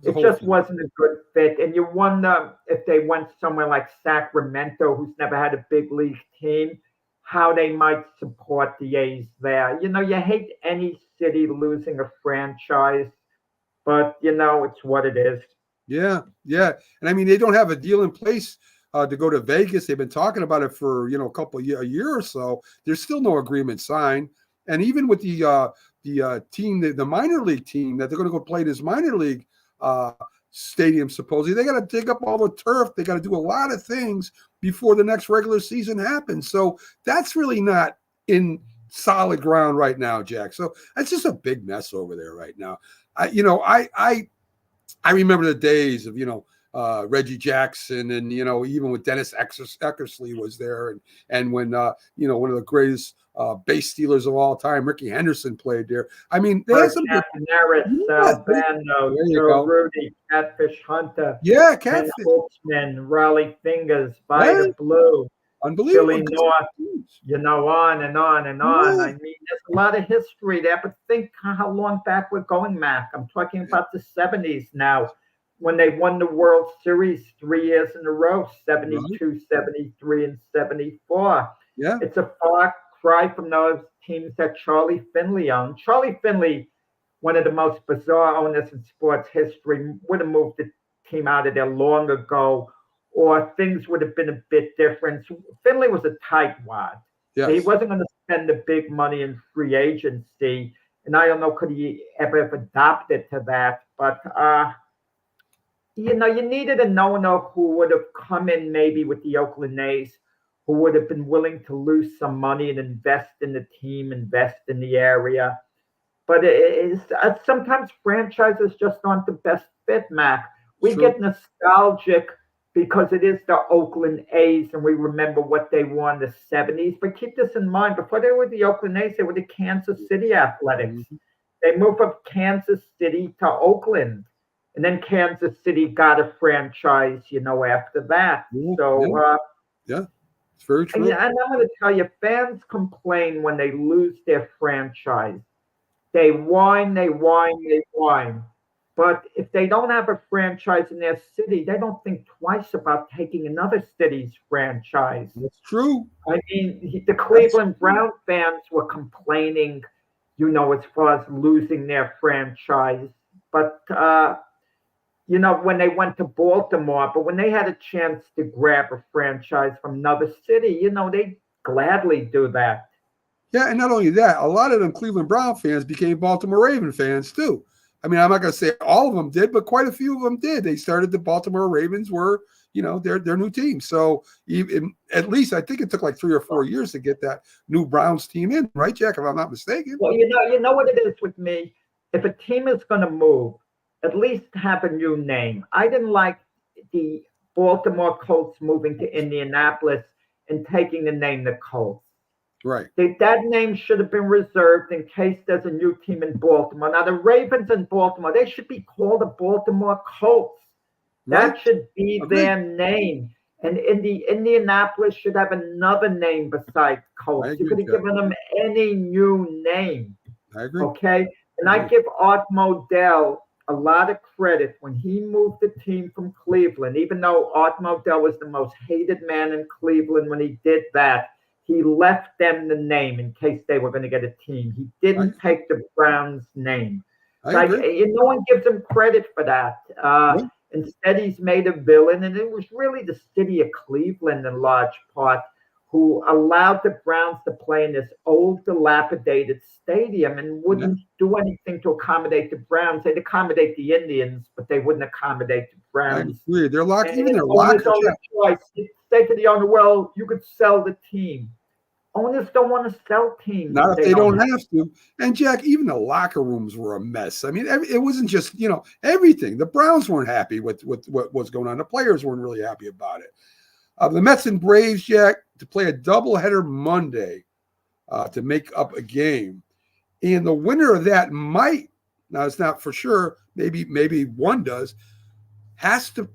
It just wasn't a good fit. And you wonder if they went somewhere like Sacramento, who's never had a big league team, how they might support the A's there. You hate any city losing a franchise, but, it's what it is. Yeah, yeah, and I mean they don't have a deal in place to go to Vegas. They've been talking about it for a year or so. There's still no agreement signed, and even with the team, the minor league team that they're going to go play this minor league uh, stadium, supposedly they got to dig up all the turf. They got to do a lot of things before the next regular season happens. So that's really not in solid ground right now, Jack. So that's just a big mess over there right now. I remember the days of Reggie Jackson, and even when Dennis Eckersley was there, and when one of the greatest base stealers of all time, Ricky Henderson, played there. I mean, they had some good. Sal Bando, Joe Rudy, Catfish Hunter, Yeah, Ken Catfish. Holtzman, Raleigh Fingers, Vida Blue, Unbelievable. Billy North, on and on and on. Yeah. I mean, there's a lot of history there, but think how long back we're going, Mac. I'm talking about the 70s now, when they won the World Series 3 years in a row, 72, 73, and 74. Yeah. It's a far cry from those teams that Charlie Finley owned. Charlie Finley, one of the most bizarre owners in sports history, would have moved the team out of there long ago, or things would have been a bit different. Finley was a tightwad. Yes. He wasn't going to spend the big money in free agency, and I don't know could he ever have adapted to that. But you needed a no-no who would have come in maybe with the Oakland A's, who would have been willing to lose some money and invest in the team, invest in the area. But sometimes franchises just aren't the best fit, Mac. We get nostalgic because it is the Oakland A's and we remember what they won in the 70s. But keep this in mind, before they were the Oakland A's, they were the Kansas City Athletics. Mm-hmm. They moved from Kansas City to Oakland. And then Kansas City got a franchise, after that. Yeah, it's very true. And I'm going to tell you, fans complain when they lose their franchise. They whine. But if they don't have a franchise in their city, they don't think twice about taking another city's franchise. That's true. I mean, the Cleveland Brown fans were complaining, as far as losing their franchise. But, when they went to Baltimore, but when they had a chance to grab a franchise from another city, they'd gladly do that. Yeah, and not only that, a lot of them Cleveland Brown fans became Baltimore Raven fans too. I mean, I'm not going to say all of them did, but quite a few of them did. They started the Baltimore Ravens were, their new team. So at least I think it took like 3 or 4 years to get that new Browns team in, right, Jack? If I'm not mistaken. Well, you know what it is with me. If a team is going to move, at least have a new name. I didn't like the Baltimore Colts moving to Indianapolis and taking the name the Colts. Right. That name should have been reserved in case there's a new team in Baltimore. Now, the Ravens in Baltimore, they should be called the Baltimore Colts. Right. That should be their name. And Indianapolis should have another name besides Colts. You could have given them any new name. I agree. Okay? And I give Art Modell a lot of credit when he moved the team from Cleveland, even though Art Modell was the most hated man in Cleveland when he did that. He left them the name in case they were going to get a team. He didn't take the Browns' name. No one gives him credit for that. Instead, he's made a villain, and it was really the city of Cleveland in large part who allowed the Browns to play in this old, dilapidated stadium and wouldn't do anything to accommodate the Browns. They'd accommodate the Indians, but they wouldn't accommodate the Browns. They're locked. Even their locker. Say to the owner, well, you could sell the team. Owners don't want to sell teams. Not if they don't have to. And Jack, even the locker rooms were a mess. I mean, it wasn't just, everything. The Browns weren't happy with what was going on. The players weren't really happy about it. The Mets and Braves, Jack, to play a doubleheader Monday to make up a game. And the winner of that might, now it's not for sure, maybe one does,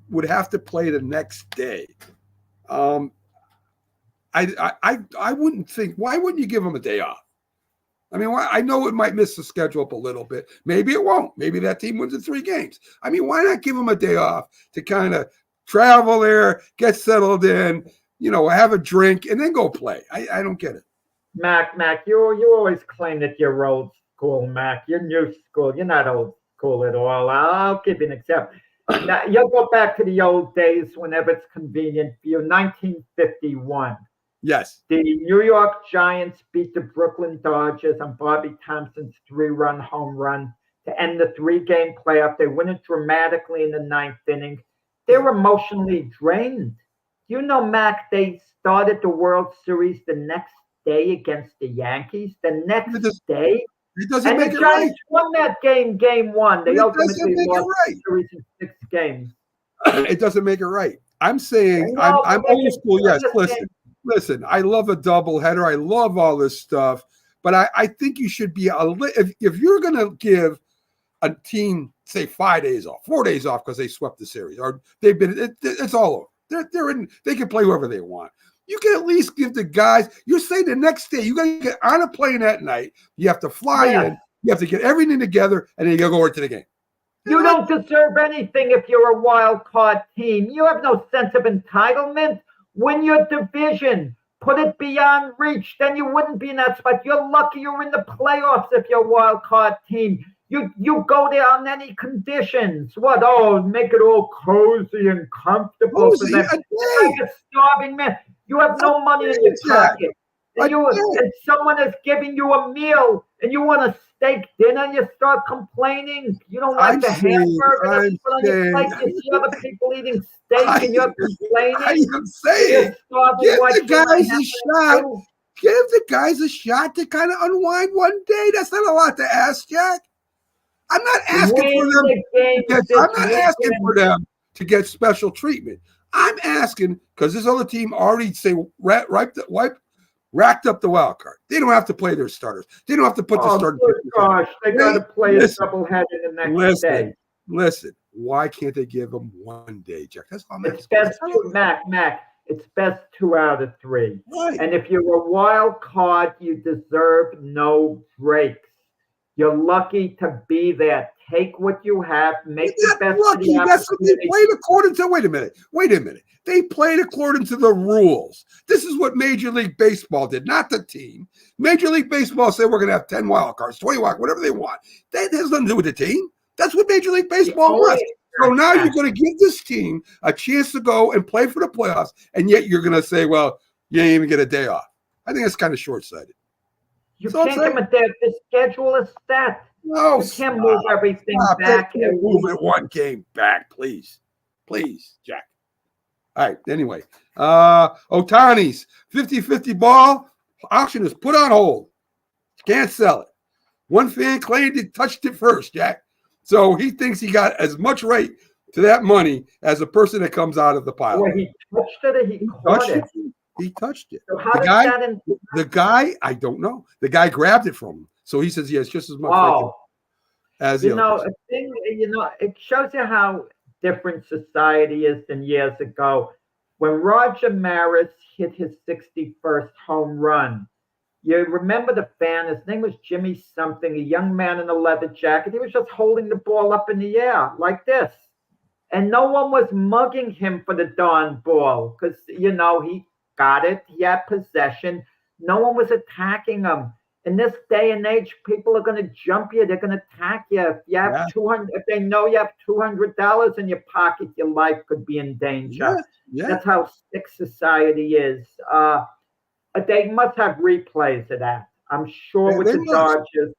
would have to play the next day. I wouldn't think, why wouldn't you give them a day off? I mean, I know it might miss the schedule up a little bit. Maybe it won't. Maybe that team wins in 3 games. I mean, why not give them a day off to kind of travel there, get settled in, have a drink, and then go play? I don't get it. Mac, you always claim that you're old school, Mac. You're new school. You're not old school at all. I'll give you an example. Now, you'll go back to the old days whenever it's convenient for you. 1951. Yes. The New York Giants beat the Brooklyn Dodgers on Bobby Thompson's 3-run home run to end the 3-game playoff. They win it dramatically in the 9th inning. They're emotionally drained. You know, Mac, they started the World Series the next day against the Yankees. The next day. It doesn't And make the it right. Giants won that game 1. They It ultimately doesn't make it lost right. the series in 6 games. It doesn't make it right. I'm saying No, I'm but old school. Yes, listen. listen. I love a doubleheader. I love all this stuff, but I think you should be if you're going to give a team say 5 days off, 4 days off because they swept the series or they've been it's all over. They're in. They can play whoever they want. You can at least give the guys. You're saying the next day you got to get on a plane that night. You have to fly in. You have to get everything together, and then you got to go over to the game. You don't deserve anything if you're a wild card team. You have no sense of entitlement. Win your division. Put it beyond reach. Then you wouldn't be in that spot. You're lucky you're in the playoffs if you're a wild card team. You go there on any conditions. What? Oh, make it all cozy and comfortable for them. Like a starving man. You have no money in your pocket. And someone is giving you a meal and you want a steak dinner and you start complaining. You don't like the hamburger that's put on your plate. You see other people eating steak and you're complaining. I'm saying, give the guys a shot. Give the guys a shot to kind of unwind one day. That's not a lot to ask, Jack. I'm not asking for them. I'm not asking for them to get special treatment. I'm asking because this other team already racked up the wild card. They don't have to play their starters. They don't have to put the starters. Oh gosh, they got to play a doubleheader the next day. Listen, why can't they give them 1 day, Jack? That's all I'm asking. It's best, Mac. It's best 2 out of 3. Right. And if you're a wild card, you deserve no breaks. You're lucky to be there. Take what you have. Make the best of the opportunity. That's what they played according to. Wait a minute. They played according to the rules. This is what Major League Baseball did, not the team. Major League Baseball said we're going to have 10 wild cards, 20 wild, whatever they want. That has nothing to do with the team. That's what Major League Baseball was. So now you're going to give this team a chance to go and play for the playoffs, and yet you're going to say, well, you didn't even get a day off. I think that's kind of short-sighted. You can't give them a day. The schedule is set. No, you can't move everything back. Move it 1 game back, please. Please, Jack. All right, anyway. Ohtani's 50-50 ball auction is put on hold. Can't sell it. One fan claimed he touched it first, Jack. So he thinks he got as much right to that money as the person that comes out of the pile. Well, he touched it or he caught it? He touched it. So how the guy, I don't know. The guy grabbed it from him. So he says he has just as much right as the other person. It shows you how different society is than years ago. When Roger Maris hit his 61st home run, you remember the fan, his name was Jimmy something, a young man in a leather jacket. He was just holding the ball up in the air like this. And no one was mugging him for the darn ball because, he got it. He had possession. No one was attacking him. In this day and age, people are going to jump you. They're going to attack you. If you have if they know you have $200 in your pocket, your life could be in danger. That's how sick society is. They must have replays of that. I'm sure with the Dodgers,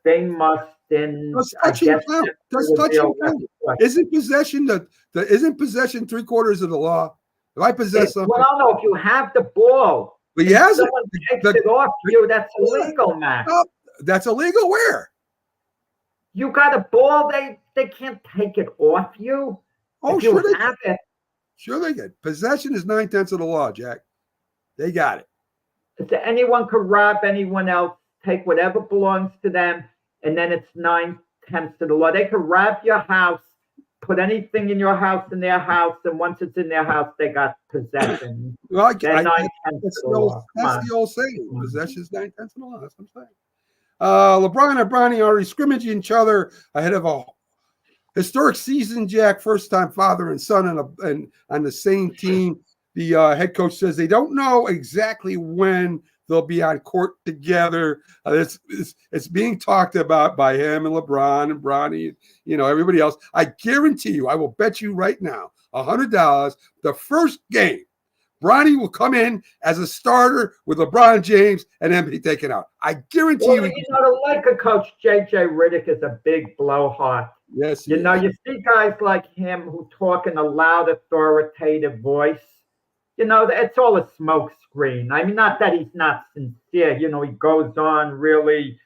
they must. Does touching count? Isn't possession isn't possession 3/4 of the law? If I possess something, well, no. If you have the ball. But he has someone takes it off you, that's illegal, Matt. That's illegal where? You got a ball, they can't take it off you. Oh, sure they have it. Sure they can. Possession is 9/10 of the law, Jack. They got it. So anyone could rob anyone else, take whatever belongs to them, and then it's 9/10 of the law. They could rob your house, put anything in your house in their house, and once it's in their house, they got possession. Well, that's the old saying. Possession is 9/10 of the law. That's what I'm saying. LeBron and Bronny are scrimmaging each other ahead of a historic season, Jack. First time father and son on the same team. The head coach says they don't know exactly when they'll be on court together. It's being talked about by him and LeBron and Bronny, everybody else. I guarantee you, I will bet you right now, $100, the first game, Bronny will come in as a starter with LeBron James and then be taken out. I guarantee Well, you. the Laker coach, J.J. Riddick, is a big blowhard. Yes, you see guys like him who talk in a loud, authoritative voice. It's all a smoke screen. I mean, not that he's not sincere. He goes on really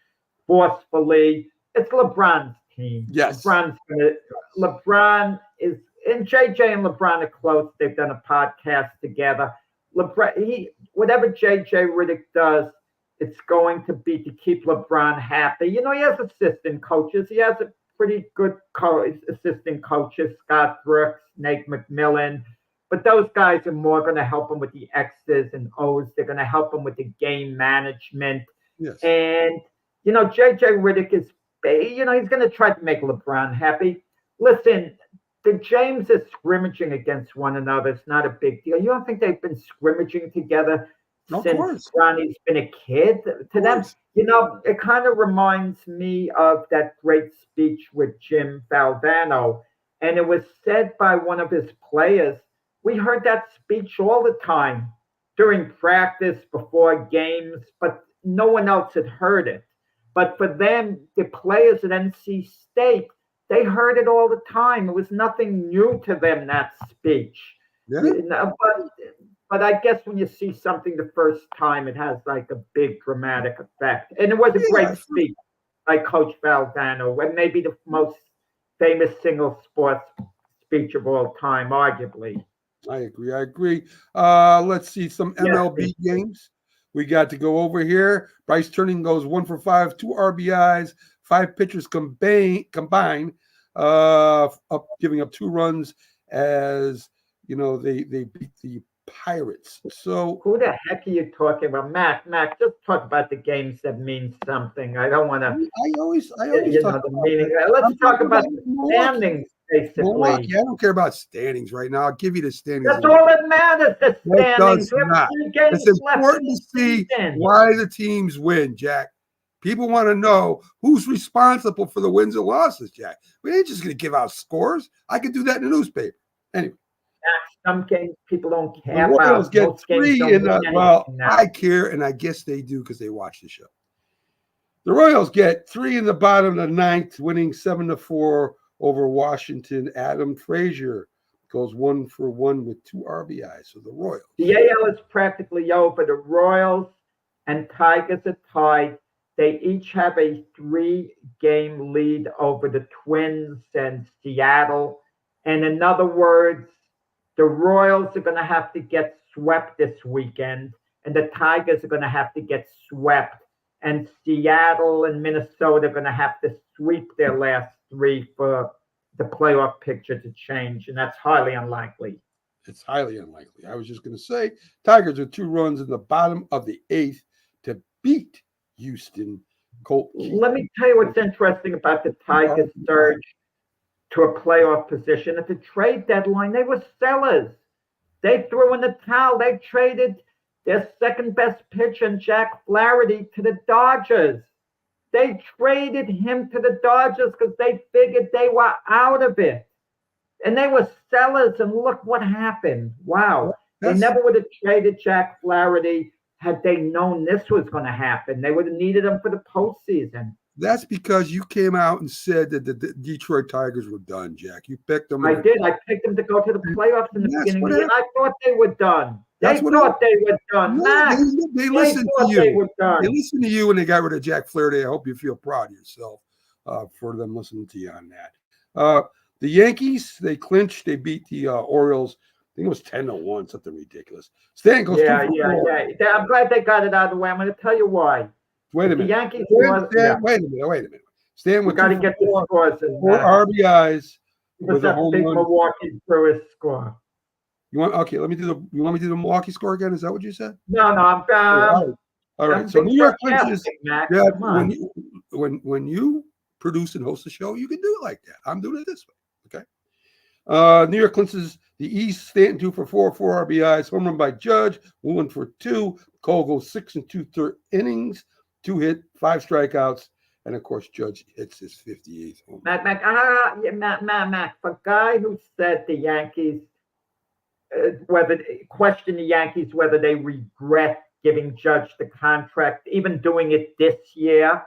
forcefully. It's LeBron's team. Yes. LeBron is, and JJ and LeBron are close. They've done a podcast together. Whatever JJ Riddick does, it's going to be to keep LeBron happy. He has assistant coaches. He has a pretty good assistant coaches, Scott Brooks, Nate McMillan. But those guys are more going to help him with the X's and O's. They're going to help him with the game management. Yes. And, JJ Riddick is, he's going to try to make LeBron happy. Listen, the Jameses scrimmaging against one another is not a big deal. You don't think they've been scrimmaging together since Ronnie's been a kid? To them, it kind of reminds me of that great speech with Jim Valvano. And it was said by one of his players. We heard that speech all the time during practice, before games, but no one else had heard it. But for them, the players at NC State, they heard it all the time. It was nothing new to them, that speech. Yeah. But I guess when you see something the first time, it has like a big dramatic effect. And it was a great speech by Coach Valvano, and maybe the most famous single sports speech of all time, arguably. I agree. Let's see some MLB games. We got to go over here. Bryce Turning goes 1 for 5, 2 RBIs, 5 pitchers combined, giving up 2 runs as they beat the Pirates. So who the heck are you talking about, Mac? Just talk about the games that mean something. I don't want to. I always talk about the meaning. Let's talk about the standings. Basically, Milwaukee. I don't care about standings right now. I'll give you the standings. That's all that matters. The standings. It's important to see why the teams win, Jack. People want to know who's responsible for the wins and losses, Jack. We ain't just going to give out scores. I could do that in the newspaper. Anyway. Some games people don't care the Royals about. Get 3 in I care, and I guess they do because they watch the show. The Royals get 3 in the bottom of the 9th, winning 7-4 over Washington. Adam Frazier goes 1 for 1 with 2 RBIs. So the Royals. The AL is practically over. The Royals and Tigers are tied. They each have a 3-game lead over the Twins and Seattle. And in other words, the Royals are going to have to get swept this weekend, and the Tigers are going to have to get swept. And Seattle and Minnesota are going to have to sweep their last 3 for the playoff picture to change, and that's highly unlikely. It's highly unlikely. I was just going to say, Tigers are 2 runs in the bottom of the 8th to beat Houston. Let me tell you what's interesting about the Tigers' surge to a playoff position. At the trade deadline, they were sellers. They threw in the towel. They traded their second best pitcher, Jack Flaherty, to the Dodgers. They traded him to the Dodgers because they figured they were out of it. And they were sellers, and look what happened. Wow. They never would have traded Jack Flaherty had they known this was going to happen. They would have needed him for the postseason. That's because you came out and said that the Detroit Tigers were done, Jack. You picked them. I did. I picked them to go to the playoffs in the beginning of the year, and I thought they were done. They thought they were done. They listened to you. They listened to you when they got rid of Jack Flaherty. I hope you feel proud of yourself for them listening to you on that. The Yankees, they clinched. They beat the Orioles. I think it was 10-1, something ridiculous. Stan goes 2 for 4. I'm glad they got it out of the way. I'm going to tell you why. Wait a minute. The Yankees. Wait a minute. Stan with 4 RBIs with a home big run. Milwaukee Brewers score. You want me to do the Milwaukee score again? Is that what you said? No, I'm all right. So New York clinches. Yeah, when you produce and host a show, you can do it like that. I'm doing it this way. Okay. New York clinches the East. Stanton 2 for 4, 4 RBIs. Home run by Judge. 1 for 2. Cole goes 6 2/3 innings, 2 hit, 5 strikeouts, and of course Judge hits his 58th home run. Mac. The guy who said the Yankees, question the Yankees whether they regret giving Judge the contract, even doing it this year.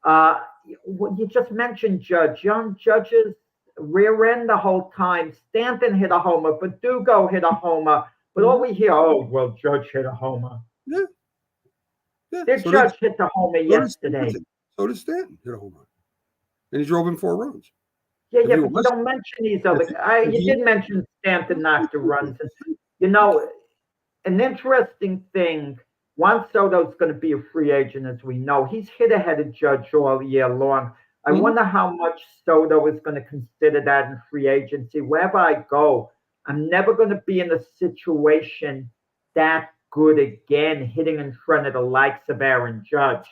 You just mentioned Judge. Young Judge's rear end the whole time. Stanton hit a homer, Verdugo hit a homer, but all we hear, oh, well, Judge hit a homer. Yeah. Their Judge hit the homer yesterday. So did Stanton hit a home run, and he drove in 4 runs. Yeah, but you don't mention these other guys. You did mention Stanton knocked the runs. And, an interesting thing, Juan Soto's going to be a free agent, as we know. He's hit ahead of Judge all year long. I wonder how much Soto is going to consider that in free agency. Wherever I go, I'm never going to be in a situation that good again, hitting in front of the likes of Aaron Judge.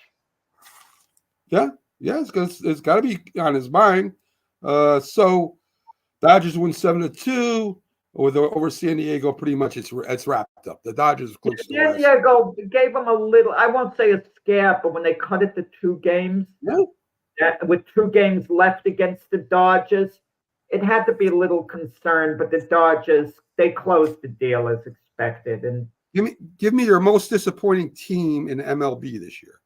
Yeah, it's got to be on his mind. So Dodgers win 7-2 over San Diego. Pretty much, it's wrapped up. The Dodgers clinched. San Diego gave them a little. I won't say a scare, but when they cut it to 2 games, with 2 games left against the Dodgers, it had to be a little concerned. But the Dodgers, they closed the deal as expected. And give me your most disappointing team in MLB this year.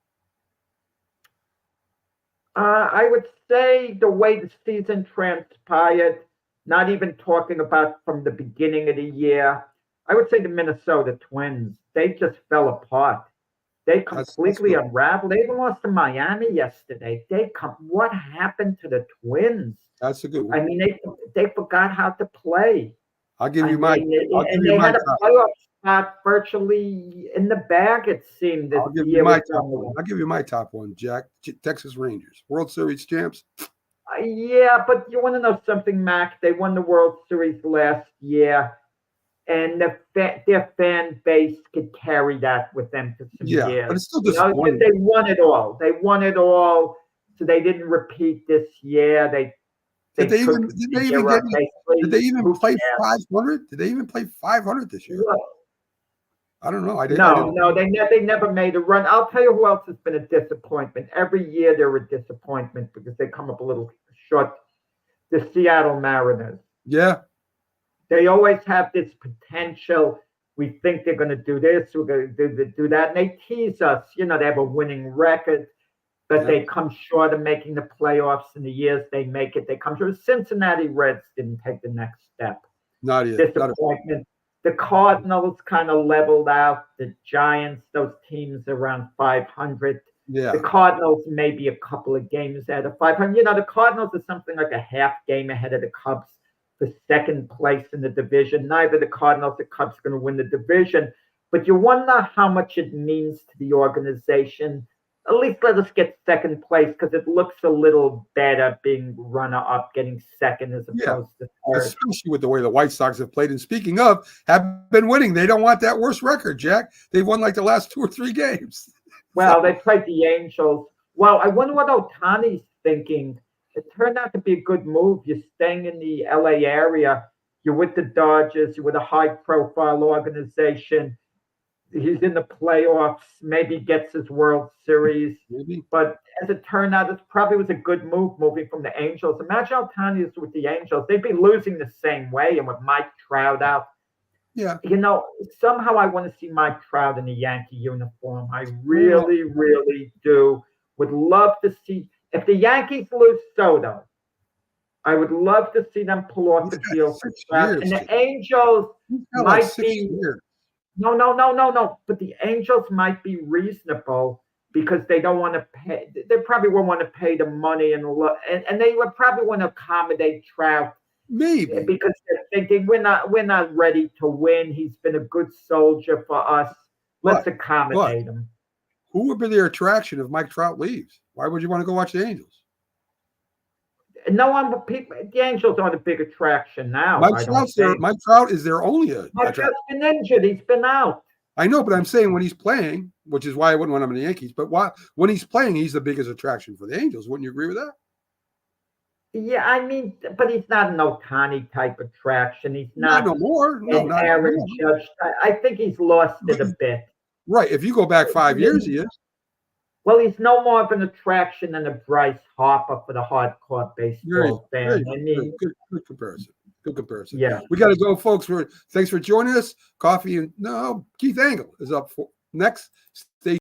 I would say the way the season transpired, not even talking about from the beginning of the year, I would say the Minnesota Twins. They just fell apart. They completely unraveled. They even lost to Miami yesterday. What happened to the Twins? That's a good one. I mean, they forgot how to play. I'll give you my. They had a playoff spot virtually in the bag, it seemed. I'll give you my top one. I'll give you my top one, Jack. Texas Rangers, World Series champs. Yeah, but you want to know something, Mac? They won the World Series last year, and their fan base could carry that with them for some years. But it's still disappointing. They won it all. So they didn't repeat this year. Did they even play 500? Did they even play 500 this year? I don't know. No, they never made a run. I'll tell you who else has been a disappointment. Every year they're a disappointment because they come up a little short. The Seattle Mariners. Yeah. They always have this potential. We think they're going to do this, we're going to do that. And they tease us. They have a winning record, but they come short of making the playoffs in the years they make it. They come short. The Cincinnati Reds didn't take the next step. Not yet. Disappointment. The Cardinals kind of leveled out. The Giants, those teams around 500. Yeah. The Cardinals maybe a couple of games out of 500. The Cardinals are something like a half game ahead of the Cubs for second place in the division. Neither the Cardinals or Cubs are going to win the division. But you wonder how much it means to the organization. At least let us get second place because it looks a little better being runner-up, getting second as opposed to third. Especially with the way the White Sox have played. And speaking of, have been winning. They don't want that worst record, Jack. They've won like the last 2 or 3 games. Well, they played the Angels. Well, I wonder what Ohtani's thinking. It turned out to be a good move. You're staying in the LA area. You're with the Dodgers. You're with a high-profile organization. He's in the playoffs, maybe gets his World Series. Maybe. But as it turned out, it probably was a good move moving from the Angels. Imagine Ohtani is with the Angels. They'd be losing the same way. And with Mike Trout out, somehow I want to see Mike Trout in a Yankee uniform. I really, really do. Would love to see, if the Yankees lose Soto, I would love to see them pull off the deal for Trout. And the Angels might be... No. But the Angels might be reasonable because they don't want to pay. They probably won't want to pay the money and they would probably want to accommodate Trout. Maybe because they're thinking we're not ready to win. He's been a good soldier for us. Let's accommodate him. Who would be their attraction if Mike Trout leaves? Why would you want to go watch the Angels? No one but people. The Angels aren't a big attraction now. Mike Trout is their only attraction. Mike Trout's been injured. He's been out. I know, but I'm saying when he's playing, which is why I wouldn't want him in the Yankees. But when he's playing, he's the biggest attraction for the Angels. Wouldn't you agree with that? Yeah, I mean, but he's not an Ohtani type attraction. He's not no more. No, an Aaron Judge. I think he's lost it a bit. Right. If you go back 5 years, he is. Well, he's no more of an attraction than a Bryce Harper for the hardcore baseball There fan. you I go. mean, Good comparison. Good comparison. yeah. We got to go, folks. Thanks for joining us. Coffee and Keith Engle is up for next.